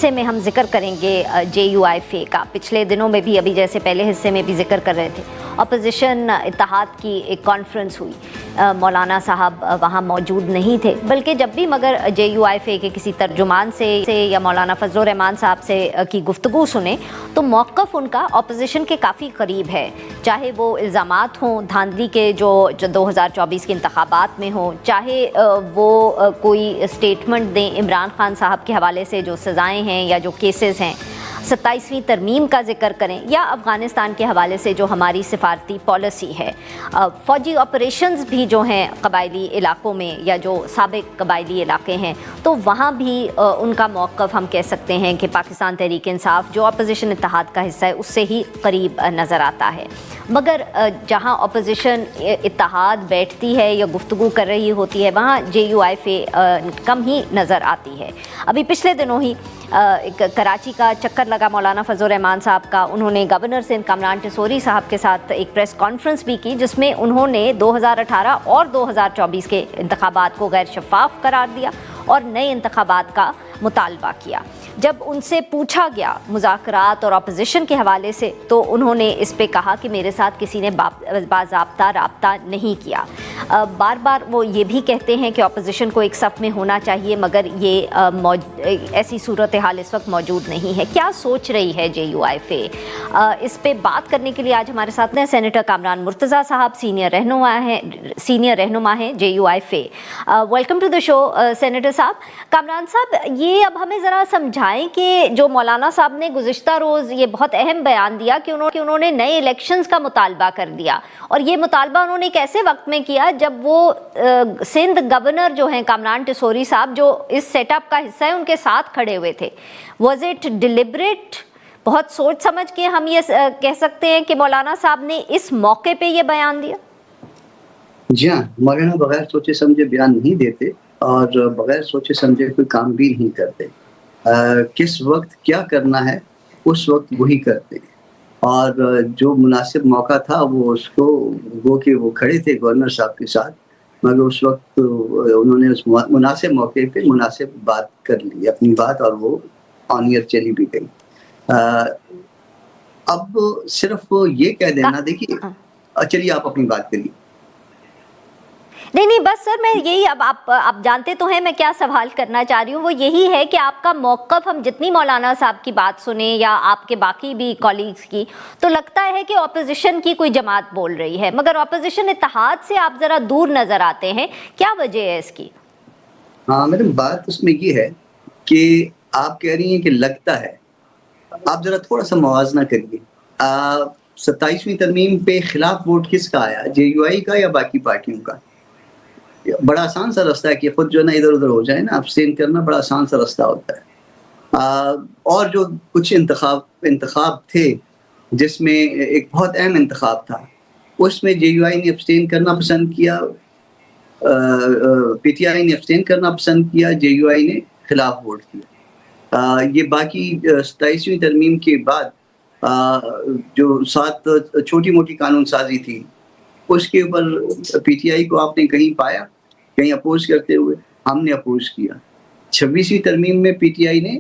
حصے میں ہم ذکر کریں گے JUIFA کا. پچھلے دنوں میں بھی ابھی جیسے پہلے حصے میں بھی ذکر کر رہے تھے, اپوزیشن اتحاد کی ایک کانفرنس ہوئی, مولانا صاحب وہاں موجود نہیں تھے, بلکہ جب بھی مگر JUIFA کے کسی ترجمان سے یا مولانا فضل الرحمان صاحب سے کی گفتگو سنیں تو موقف ان کا اپوزیشن کے کافی قریب ہے, چاہے وہ الزامات ہوں دھاندلی کے جو 2024 کے انتخابات میں ہوں, چاہے وہ کوئی اسٹیٹمنٹ دیں عمران خان صاحب کے حوالے سے جو سزائیں ہیں یا جو کیسز ہیں, 27ویں ترمیم کا ذکر کریں, یا افغانستان کے حوالے سے جو ہماری سفارتی پالیسی ہے, فوجی آپریشنز بھی جو ہیں قبائلی علاقوں میں یا جو سابق قبائلی علاقے ہیں, تو وہاں بھی ان کا موقف ہم کہہ سکتے ہیں کہ پاکستان تحریک انصاف جو اپوزیشن اتحاد کا حصہ ہے اس سے ہی قریب نظر آتا ہے. مگر جہاں اپوزیشن اتحاد بیٹھتی ہے یا گفتگو کر رہی ہوتی ہے وہاں JUIFA کم ہی نظر آتی ہے. ابھی پچھلے دنوں ہی ایک کراچی کا چکر لگا مولانا فضل الرحمان صاحب کا, انہوں نے گورنر سندھ کامران ٹسوری صاحب کے ساتھ ایک پریس کانفرنس بھی کی جس میں انہوں نے 2018 اور 2024 کے انتخابات کو غیر شفاف قرار دیا اور نئے انتخابات کا مطالبہ کیا. جب ان سے پوچھا گیا مذاکرات اور اپوزیشن کے حوالے سے تو انہوں نے اس پہ کہا کہ میرے ساتھ کسی نے باضابطہ رابطہ نہیں کیا. بار بار وہ یہ بھی کہتے ہیں کہ اپوزیشن کو ایک صف میں ہونا چاہیے, مگر یہ ایسی صورتحال اس وقت موجود نہیں ہے. کیا سوچ رہی ہے JUIFA؟ اس پہ بات کرنے کے لیے آج ہمارے ساتھ ہیں سینیٹر کامران مرتضیٰ صاحب, سینئر رہنما ہیں JUIFA. Welcome to the show senator صاحب. کامران صاحب, یہ اب ہمیں ذرا سمجھائیں کہ جو مولانا صاحب نے گزشتہ روز یہ بہت اہم بیان دیا کہ انہوں نے نئے الیکشنز کا مطالبہ کر دیا, اور یہ مطالبہ انہوں نے کیسے وقت میں کیا جب وہ سندھ گورنر جو ہیں کامران ٹسوری صاحب جو اس سیٹ اپ کا حصہ ہے ان کے ساتھ کھڑے ہوئے تھے. Was it deliberate? بہت سوچ سمجھ کے ہم یہ کہہ سکتے ہیں کہ مولانا صاحب نے اس موقع پہ یہ بیان دیا؟ جی ہاں, مولانا بغیر سوچے سمجھے بیان نہیں دیتے اور بغیر سوچے سمجھے کوئی کام بھی نہیں کرتے. کس وقت کیا کرنا ہے اس وقت وہی کرتے ہیں, اور جو مناسب موقع تھا وہ اس کو وہ کھڑے تھے گورنر صاحب کے ساتھ, مگر اس وقت انہوں نے اس مناسب موقع پہ مناسب بات کر لی اپنی بات, اور وہ آن ایئر چلی بھی گئی. اب صرف یہ کہہ دینا, دیکھیے چلیے آپ اپنی بات کریے. نہیں بس سر میں یہی, اب آپ جانتے تو ہیں میں کیا سوال کرنا چاہ رہی ہوں, وہ یہی ہے کہ آپ کا موقف, ہم جتنی مولانا صاحب کی بات سنیں یا آپ کے باقی بھی کولیگز کی, تو لگتا ہے کہ اپوزیشن کی کوئی جماعت بول رہی ہے, مگر اپوزیشن اتحاد سے آپ ذرا دور نظر آتے ہیں. کیا وجہ ہے اس کی؟ ہاں میڈم, بات اس میں یہ ہے کہ آپ کہہ رہی ہیں کہ لگتا ہے, آپ ذرا تھوڑا سا موازنہ کریے. 27ویں ترمیم پہ خلاف ووٹ کس کا آیا, JUI کا یا باقی پارٹیوں کا؟ بڑا آسان سا رستہ ہے کہ خود جو ہے نا ادھر ادھر ہو جائے نا, ابسٹین کرنا بڑا آسان سا رستہ ہوتا ہے. اور جو کچھ انتخاب تھے جس میں ایک بہت اہم انتخاب تھا, اس میں JUI نے ابسٹین کرنا پسند کیا, PTI نے ابسٹین کرنا پسند کیا, JUI نے خلاف ووٹ کیا. یہ باقی 27ویں ترمیم کے بعد جو 7 چھوٹی موٹی قانون سازی تھی اس کے اوپر PTI کو آپ نے کہیں پایا کہیں اپوز کرتے ہوئے؟ ہم نے اپوز کیا. 26ویں ترمیم میں PTI نے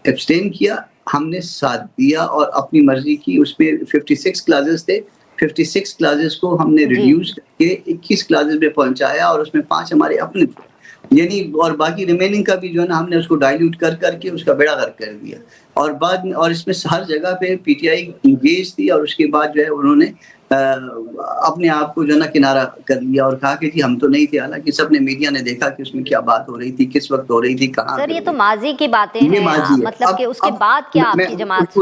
ایبسٹین کیا, ہم نے ساتھ دیا اور اپنی مرضی کی. اس میں 56 کلازز تھے, 56 کلازز کو ہم نے ریڈیوس کر کے 21 کلازز میں پہنچایا, اور اس میں 5 ہمارے اپنے تھے, یعنی اور باقی ریمیننگ کا بھی جو ہے نا ہم نے اس کو ڈائلیوٹ کر کے اس کا بیڑا غرق کر دیا. اور بعد میں اور اس میں ہر جگہ پہ PTI انگیج تھی, اور اس کے بعد جو ہے انہوں نے اپنے آپ کو جو ہے نا کنارہ کر لیا اور کہا کہ جی ہم تو نہیں تھے, حالانکہ سب نے میڈیا نے دیکھا کہ اس میں کیا بات ہو رہی تھی, کس وقت ہو رہی تھی, کہاں. سر یہ تو ماضی کی باتیں ہیں, مطلب کہ اس کے بعد کیا آپ کی جماعت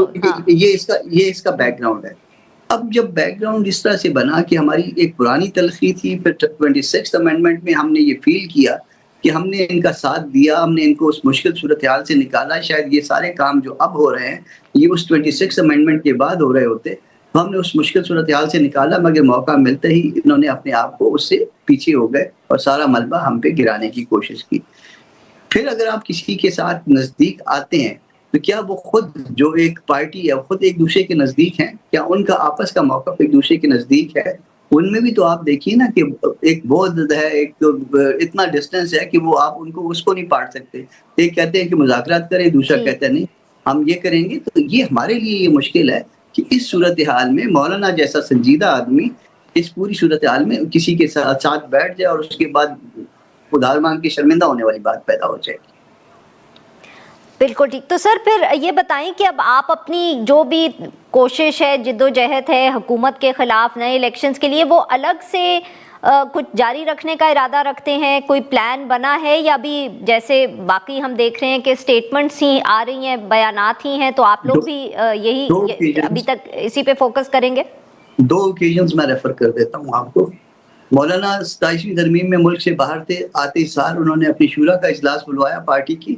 یہ اس کا بیک گراؤنڈ ہے. اب جب بیک گراؤنڈ اس طرح سے بنا کہ ہماری ایک پرانی تلخی تھی, پھر 26 امینڈمنٹ میں ہم نے یہ فیل کیا کہ ہم نے ان کا ساتھ دیا, ہم نے ان کو اس مشکل صورتحال سے نکالا. شاید یہ سارے کام جو اب ہو رہے ہیں یہ اس 26 امینڈمنٹ کے بعد ہو رہے ہوتے, ہم نے اس مشکل صورتحال سے نکالا, مگر موقع ملتے ہی انہوں نے اپنے آپ کو اس سے پیچھے ہو گئے اور سارا ملبہ ہم پہ گرانے کی کوشش کی. پھر اگر آپ کسی کے ساتھ نزدیک آتے ہیں تو کیا وہ خود جو ایک پارٹی ہے خود ایک دوسرے کے نزدیک ہیں؟ کیا ان کا آپس کا موقف ایک دوسرے کے نزدیک ہے؟ ان میں بھی تو آپ دیکھیے نا کہ ایک بہت ہے, ایک اتنا ڈسٹینس ہے کہ وہ آپ ان کو اس کو نہیں پاٹ سکتے. ایک کہتے ہیں کہ مذاکرات کریں, دوسرا کہتا ہے نہیں. ہم یہ کریں گے. تو یہ ہمارے لیے یہ مشکل ہے کہ اس صورتحال میں مولانا جیسا سنجیدہ آدمی اس پوری صورتحال میں کسی کے ساتھ بیٹھ جائے اور اس کے بعد ادھار مانگ کے شرمندہ ہونے والی بات پیدا ہو جائے. بالکل ٹھیک. تو سر پھر یہ بتائیں کہ اب آپ اپنی جو بھی کوشش ہے، جد و جہد ہے حکومت کے خلاف نئے الیکشنز کے لیے، وہ الگ سے کچھ جاری رکھنے کا ارادہ رکھتے ہیں؟ کوئی پلان بنا ہے، یا بھی جیسے باقی ہم دیکھ رہے ہیں کہ اسٹیٹمنٹس ہی آ رہی ہیں، بیانات ہی ہیں، تو آپ لوگ بھی یہی ابھی تک اسی پہ فوکس کریں گے؟ 2 اوکیزنز میں ریفر کر دیتا ہوں آپ کو. مولانا 27ویں ترمیم میں ملک سے باہر تھے، آتے سال انہوں نے اپنی شورا کا اجلاس بلوایا پارٹی کی،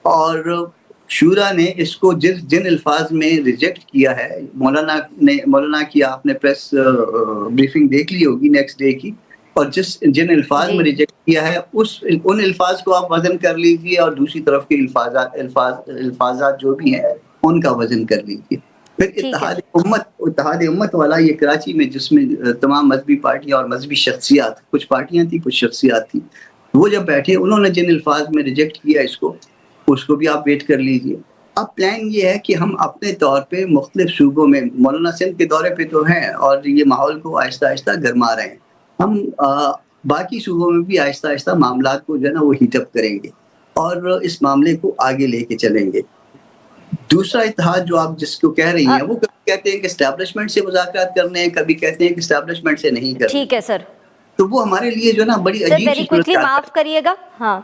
اور شورا نے اس کو جن الفاظ میں ریجیکٹ کیا ہے، مولانا کی آپ نے پریس بریفنگ دیکھ لی ہوگی نیکسٹ ڈے کی، اور جن الفاظ میں ریجیکٹ کیا ہے ان الفاظ کو آپ وزن کر لیجئے، اور دوسری طرف کے الفاظات جو بھی ہیں ان کا وزن کر لیجئے. پھر اتحاد امت والا یہ کراچی میں، جس میں تمام مذہبی پارٹیاں اور مذہبی شخصیات، کچھ پارٹیاں تھیں کچھ شخصیات تھیں، وہ جب بیٹھے انہوں نے جن الفاظ میں ریجیکٹ کیا اس کو بھی آپ ویٹ کر لیجئے. اب پلان یہ ہے کہ ہم اپنے طور پہ مختلف صوبوں میں، مولانا سندھ کے دورے پہ تو ہیں اور یہ ماحول کو آہستہ آہستہ گرما رہے ہیں، ہم باقی صوبوں میں بھی آہستہ آہستہ معاملات کو جو ہے نا وہ ہیٹ اپ کریں گے اور اس معاملے کو آگے لے کے چلیں گے. دوسرا اتحاد جو آپ جس کو کہہ رہی ہیں، وہ کبھی کہتے ہیں کہ اسٹیبلشمنٹ سے مذاکرات کرنے ہیں، کبھی کہتے ہیں کہ اسٹیبلشمنٹ سے نہیں کرنے. ٹھیک ہے سر. تو وہ ہمارے لیے جو ہے نا بڑی عجیب سی صورت ہے. معاف کریے گا، ہاں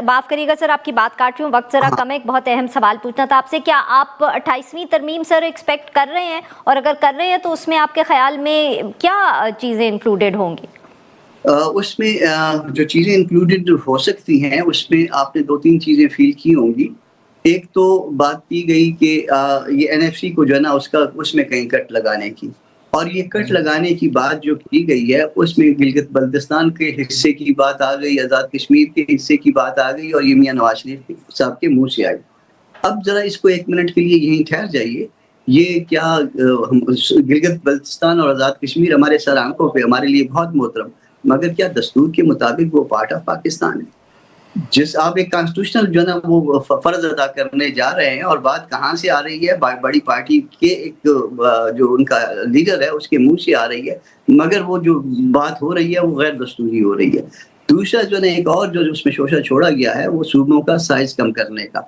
معاف کریے گا سر، آپ کی بات کاٹ رہی ہوں، وقت ذرا کم ہے. ایک بہت اہم سوال پوچھنا تھا آپ سے. کیا آپ 28ویں ترمیم سر ایکسپیکٹ کر رہے ہیں؟ اور اگر کر رہے ہیں تو اس میں آپ کے خیال میں کیا چیزیں انکلوڈیڈ ہوں گی؟ اس میں جو چیزیں انکلوڈیڈ ہو سکتی ہیں، اس میں آپ نے 2-3 چیزیں فیل کی ہوں گی. ایک تو بات کی گئی کہ یہ NFC کو جو ہے نا اس میں کہیں کٹ لگانے کی، اور یہ کٹ لگانے کی بات جو کی گئی ہے اس میں گلگت بلتستان کے حصے کی بات آ گئی، آزاد کشمیر کے حصے کی بات آ گئی، اور یہ میاں نواز شریف صاحب کے منہ سے آئی. اب ذرا اس کو 1 منٹ کے لیے یہیں ٹھہر جائیے. یہ کیا گلگت بلتستان اور آزاد کشمیر ہمارے سر آنکھوں پہ، ہمارے لیے بہت محترم، مگر کیا دستور کے مطابق وہ پارٹ آف پاکستان ہے؟ جس آپ ایک کانسٹیٹیوشنل جو ہے نا وہ فرض ادا کرنے جا رہے ہیں، اور بات کہاں سے آ رہی ہے؟ بڑی پارٹی کے ایک جو ان کا لیڈر ہے اس کے منہ سے آ رہی ہے، مگر وہ جو بات ہو رہی ہے وہ غیر دستوری ہو رہی ہے. دوسرا جو ہے ایک اور جو اس میں شوشہ چھوڑا گیا ہے وہ صوبوں کا سائز کم کرنے کا.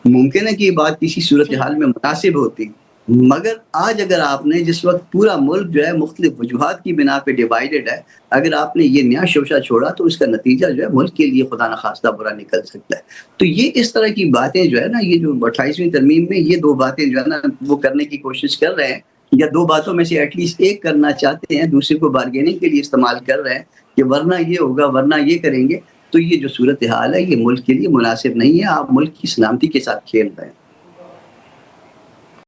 ممکن ہے کہ یہ بات کسی صورتحال میں مناسب ہوتی، مگر آج اگر آپ نے جس وقت پورا ملک جو ہے مختلف وجوہات کی بنا پہ ڈیوائیڈڈ ہے، اگر آپ نے یہ نیا شوشہ چھوڑا تو اس کا نتیجہ جو ہے ملک کے لیے خدا نخواستہ برا نکل سکتا ہے. تو یہ اس طرح کی باتیں جو ہے نا، یہ جو 28ویں ترمیم میں یہ 2 باتیں جو ہے نا وہ کرنے کی کوشش کر رہے ہیں، یا 2 باتوں میں سے ایٹ لیسٹ ایک کرنا چاہتے ہیں، دوسرے کو بارگیننگ کے لیے استعمال کر رہے ہیں کہ ورنہ یہ ہوگا، ورنہ یہ کریں گے. تو یہ جو صورتحال ہے یہ ملک کے لیے مناسب نہیں ہے. آپ ملک کی سلامتی کے ساتھ کھیل رہے ہیں.